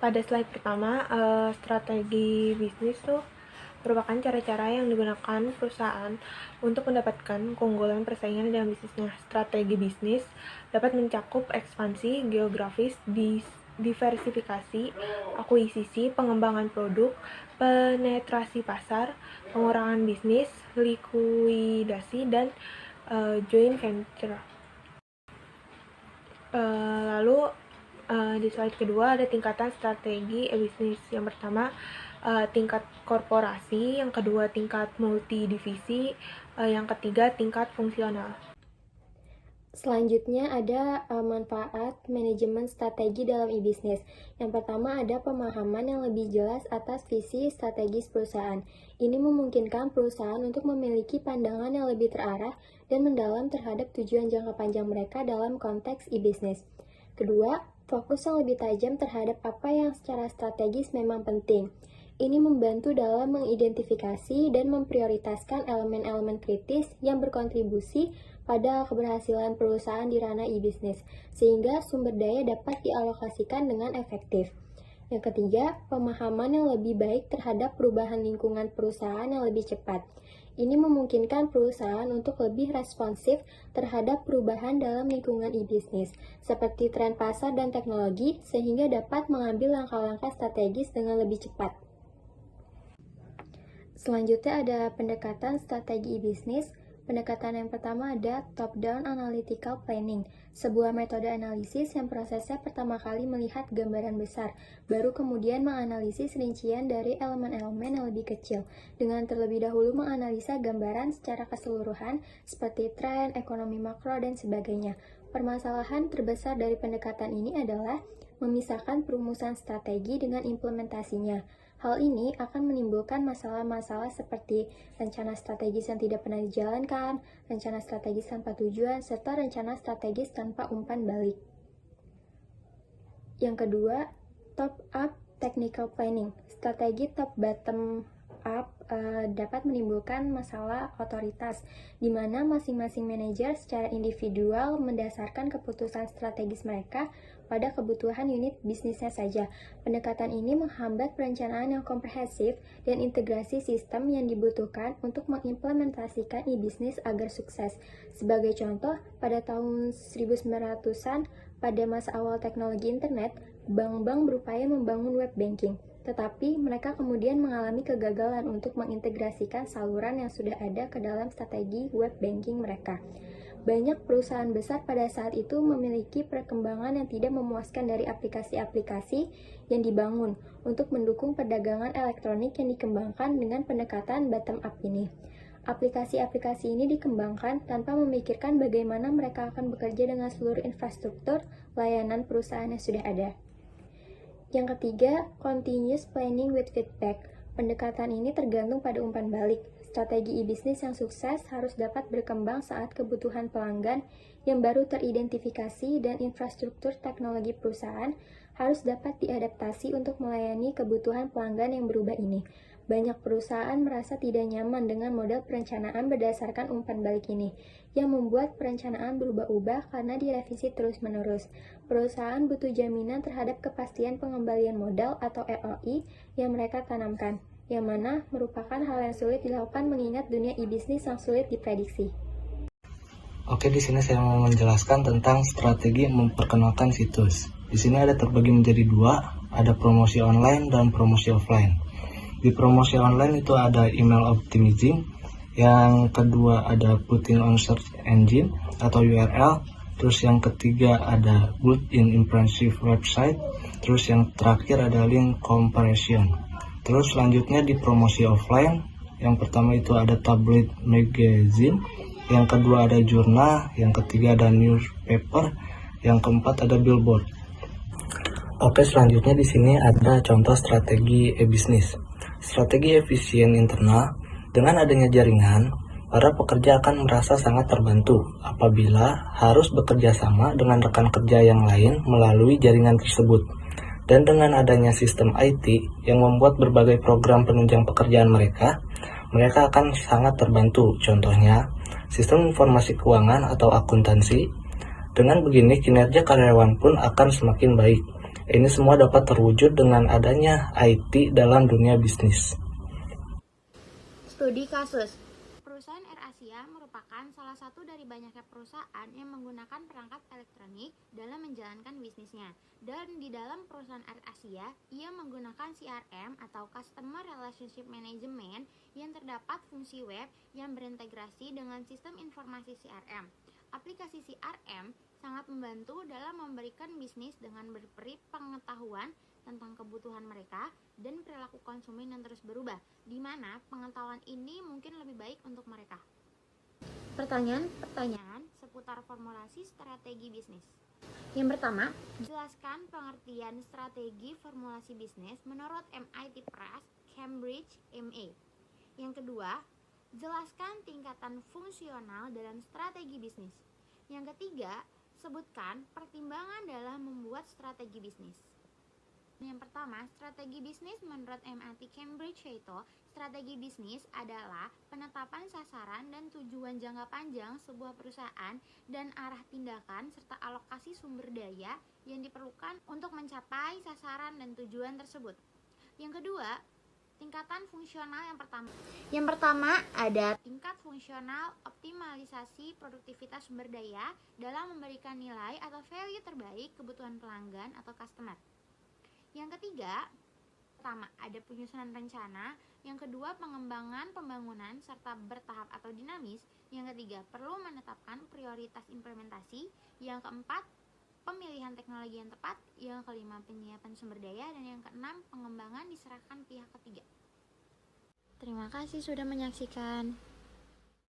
Pada slide pertama, strategi bisnis tuh merupakan cara-cara yang digunakan perusahaan untuk mendapatkan keunggulan persaingan dalam bisnisnya. Strategi bisnis dapat mencakup ekspansi geografis, diversifikasi, akuisisi, pengembangan produk, penetrasi pasar, pengurangan bisnis, likuidasi, dan joint venture. Lalu di slide kedua ada tingkatan strategi bisnis. Yang pertama tingkat korporasi, yang kedua tingkat multidivisi, yang ketiga tingkat fungsional. Selanjutnya ada manfaat manajemen strategi dalam e-bisnis. Yang pertama ada pemahaman yang lebih jelas atas visi strategis perusahaan. Ini memungkinkan perusahaan untuk memiliki pandangan yang lebih terarah dan mendalam terhadap tujuan jangka panjang mereka dalam konteks e-bisnis. Kedua, fokus yang lebih tajam terhadap apa yang secara strategis memang penting. Ini membantu dalam mengidentifikasi dan memprioritaskan elemen-elemen kritis yang berkontribusi pada keberhasilan perusahaan di ranah e-bisnis, sehingga sumber daya dapat dialokasikan dengan efektif. Yang ketiga, pemahaman yang lebih baik terhadap perubahan lingkungan perusahaan yang lebih cepat. Ini memungkinkan perusahaan untuk lebih responsif terhadap perubahan dalam lingkungan e-bisnis, seperti tren pasar dan teknologi, sehingga dapat mengambil langkah-langkah strategis dengan lebih cepat. Selanjutnya ada pendekatan strategi e-bisnis. Pendekatan yang pertama ada top-down analytical planning, sebuah metode analisis yang prosesnya pertama kali melihat gambaran besar, baru kemudian menganalisis rincian dari elemen-elemen yang lebih kecil, dengan terlebih dahulu menganalisa gambaran secara keseluruhan seperti tren, ekonomi makro, dan sebagainya. Permasalahan terbesar dari pendekatan ini adalah memisahkan perumusan strategi dengan implementasinya. Hal ini akan menimbulkan masalah-masalah seperti rencana strategis yang tidak pernah dijalankan, rencana strategis tanpa tujuan, serta rencana strategis tanpa umpan balik. Yang kedua, top-up technical planning. Strategi top-bottom up dapat menimbulkan masalah otoritas, di mana masing-masing manajer secara individual mendasarkan keputusan strategis mereka pada kebutuhan unit bisnisnya saja. Pendekatan ini menghambat perencanaan yang komprehensif dan integrasi sistem yang dibutuhkan untuk mengimplementasikan e-bisnis agar sukses. Sebagai contoh, pada tahun 1900-an, pada masa awal teknologi internet, bank-bank berupaya membangun web banking. Tetapi mereka kemudian mengalami kegagalan untuk mengintegrasikan saluran yang sudah ada ke dalam strategi web banking mereka. Banyak perusahaan besar pada saat itu memiliki perkembangan yang tidak memuaskan dari aplikasi-aplikasi yang dibangun untuk mendukung perdagangan elektronik yang dikembangkan dengan pendekatan bottom-up ini. Aplikasi-aplikasi ini dikembangkan tanpa memikirkan bagaimana mereka akan bekerja dengan seluruh infrastruktur layanan perusahaan yang sudah ada. Yang ketiga, continuous planning with feedback. Pendekatan ini tergantung pada umpan balik. Strategi e-bisnis yang sukses harus dapat berkembang saat kebutuhan pelanggan yang baru teridentifikasi dan infrastruktur teknologi perusahaan harus dapat diadaptasi untuk melayani kebutuhan pelanggan yang berubah ini. Banyak perusahaan merasa tidak nyaman dengan model perencanaan berdasarkan umpan balik ini, yang membuat perencanaan berubah-ubah karena direvisi terus-menerus. Perusahaan butuh jaminan terhadap kepastian pengembalian modal atau ROI yang mereka tanamkan, yang mana merupakan hal yang sulit dilakukan mengingat dunia e-bisnis yang sulit diprediksi. Oke, di sini saya mau menjelaskan tentang strategi memperkenalkan situs. Di sini ada terbagi menjadi dua, ada promosi online dan promosi offline. Di promosi online itu ada email optimizing, yang kedua ada putting on search engine atau URL, terus yang ketiga ada built-in impressive website, terus yang terakhir ada link comparison. Terus selanjutnya di promosi offline, yang pertama itu ada tabloid magazine, yang kedua ada jurnal, yang ketiga ada newspaper, yang keempat ada billboard. Oke, selanjutnya di sini ada contoh strategi e-bisnis. Strategi efisien internal. Dengan adanya jaringan, para pekerja akan merasa sangat terbantu apabila harus bekerja sama dengan rekan kerja yang lain melalui jaringan tersebut. Dan dengan adanya sistem IT yang membuat berbagai program penunjang pekerjaan mereka akan sangat terbantu. Contohnya, sistem informasi keuangan atau akuntansi. Dengan begini, kinerja karyawan pun akan semakin baik. Ini semua dapat terwujud dengan adanya IT dalam dunia bisnis. Studi kasus. Perusahaan AirAsia merupakan salah satu dari banyaknya perusahaan yang menggunakan perangkat elektronik dalam menjalankan bisnisnya. Dan di dalam perusahaan AirAsia, ia menggunakan CRM atau Customer Relationship Management yang terdapat fungsi web yang berintegrasi dengan sistem informasi CRM. Aplikasi CRM sangat membantu dalam memberikan bisnis dengan berperi pengetahuan tentang kebutuhan mereka dan perilaku konsumen yang terus berubah, di mana pengetahuan ini mungkin lebih baik untuk mereka. Pertanyaan seputar formulasi strategi bisnis. Yang pertama, jelaskan pengertian strategi formulasi bisnis menurut MIT Press, Cambridge, MA. Yang kedua, jelaskan tingkatan fungsional dalam strategi bisnis. Yang ketiga, sebutkan pertimbangan dalam membuat strategi bisnis. Yang pertama, strategi bisnis menurut MIT Cambridge yaitu strategi bisnis adalah penetapan sasaran dan tujuan jangka panjang sebuah perusahaan dan arah tindakan serta alokasi sumber daya yang diperlukan untuk mencapai sasaran dan tujuan tersebut. Yang kedua, tingkatan fungsional yang pertama. Yang pertama ada tingkat fungsional optimalisasi produktivitas sumber daya dalam memberikan nilai atau value terbaik kebutuhan pelanggan atau customer. Yang ketiga, pertama ada penyusunan rencana, yang kedua pengembangan pembangunan serta bertahap atau dinamis, yang ketiga perlu menetapkan prioritas implementasi, yang keempat pemilihan teknologi yang tepat, yang kelima penyiapan sumber daya, dan yang keenam pengembangan diserahkan pihak ketiga. Terima kasih sudah menyaksikan.